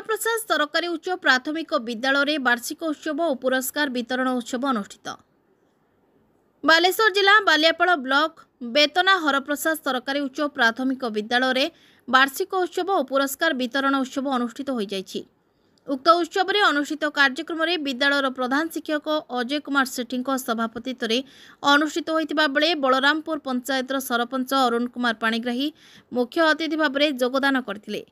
हरप्रसाद सरकारी उच्च प्राथमिक विद्यालय वार्षिक उत्सव और पुरस्कार वितरण उत्सव अनुष्ठित। बालेश्वर जिला बालियापाल ब्लॉक बेतना हरप्रसाद सरकारी उच्च प्राथमिक विद्यालय वार्षिक उत्सव और पुरस्कार वितरण उत्सव अनुष्ठित हो जाइछि। उक्त उत्सव में अनुष्ठित कार्यक्रम में विद्यालय प्रधान शिक्षक अजय कुमार सेठी सभापतित्व अनुष्ठित होता बेले बलरामपुर पंचायतर सरपंच अरुण कुमार पाणिग्राही मुख्य अतिथि भाव में योगदान करथिले।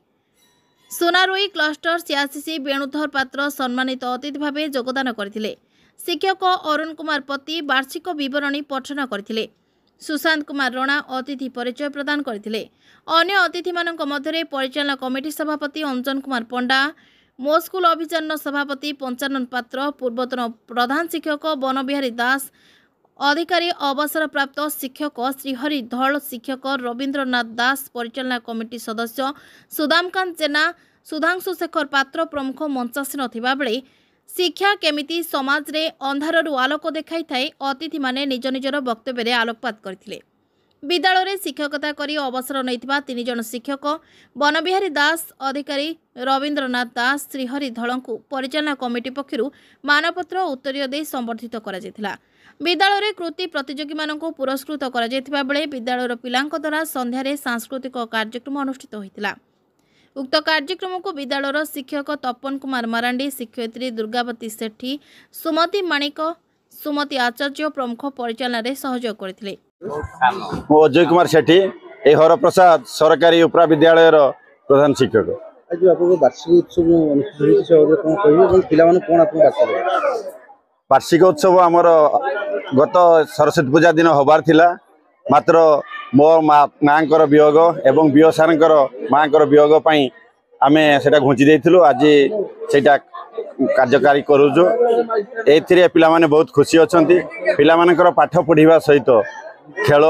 सोनारोई क्लस्टर सीआरसीसी वेणुधर पात्र सम्मानित अतिथि भाव योगदान करथिले। शिक्षक अरुण कुमार पति वार्षिक विवरणी पठन करथिले। सुशांत कुमार रणा अतिथि परिचय प्रदान करथिले। अन्य अतिथि मानक मध्यरे परिचालना कमिटी सभापति अंजन कुमार पंडा, मो स्कूल अभियान सभापति पंचानन पात्र, पूर्वतन प्रधान शिक्षक बनबिहारी दास, अधिकारी अवसर प्राप्त शिक्षक श्रीहरि धल, शिक्षक रवींद्रनाथ दास, परिचालना कमिटी सदस्य सुदामकांत जेना, सुधांशु शेखर पात्र प्रमुख मंचासीन थिबा बेले शिक्षा केमिति समाज रे अंधाररू आलोक देखाई थाए अतिथि माने निज निजर वक्तव्य आलोकपात करथिले। विद्यालय शिक्षकता करी अवसर नैथिबा 3 जन शिक्षक बनबिहारी दास, अधिकारी रवींद्रनाथ दास, श्रीहरि धलंकु परिचालना कमिटी पक्षरु मानपत्र उत्तरीय दे संबर्धित करा जैथिला। विद्यालय कृति प्रतियोगी मानकु पुरस्कृत करा जैथिबा बेले विद्यालयर पिलांक द्वारा संध्यारे सांस्कृतिक कार्यक्रम अनुष्ठित होइतिला। उक्त कार्यक्रम को विद्यालयर शिक्षक तपन कुमार मारांडी, शिक्षयित्री दुर्गावती सेठी, सुमति माणिक, सुमति आचार्य प्रमुख परिचालन में सहयोग करथिले। अजय कुमार सेठी हरप्रसाद सरकारी उपरा विद्यालय प्रधान शिक्षक। आज आपको वार्षिक उत्सव वार्षिक उत्सव आमर गत सरस्वती पूजा दिन हबार थिला, मात्र मो माँ वियोग एवं बीओ सार माँ वियोग आम से घुंची देलु। आज से कार्यकारी करुचु। ए पिलामाने बहुत खुशी अच्छा। पिलामानकर पाठ पढ़ा सहित खेल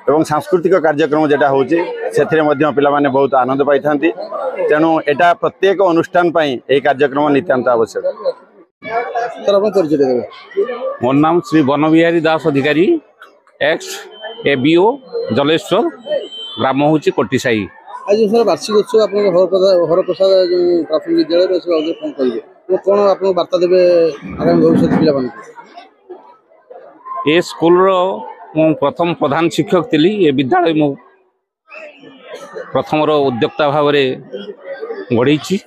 एवं सांस्कृतिक कार्यक्रम जेटा होची सेथिरे मध्य पिलामाने बहुत आनंद पाई थांती। तेणु एटा प्रत्येक अनुष्ठान पई ए कार्यक्रम नितांत आवश्यक। मोर नाम श्री बनबिहारी दास, अधिकारी एक्स एबीओ जलेश्वर, ग्राम हूँ कोटिसाई। आज सर वार्षिक उत्सव आप हरप्रसाद जो प्राथमिक विद्यालय कौन आप वार्ता देवे आगामी भविष्य पिला? ए स्कूल प्रथम प्रधान शिक्षक थी। ए विद्यालय मु प्रथम उद्योक्ता भाव गढ़ी।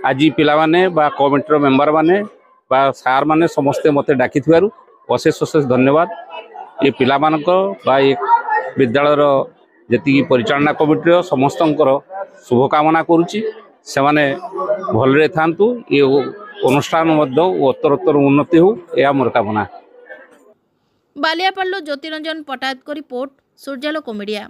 आज पिला माने बा कमिटर मेंबर माने बा सार माने समस्ते मते डाकी अशेष अशेष धन्यवाद। ये पिला मानक बा ये विद्यालयर जी परिचालना कमिटी समस्त शुभकामना करुच्ची। से माने भलरे थांतु। ये अनुष्ठान उत्तरोत्तर उन्नति हो या मोर कामना। बालियापाल ज्योतिरंजन पटायत को रिपोर्ट, सूर्यालोक मीडिया।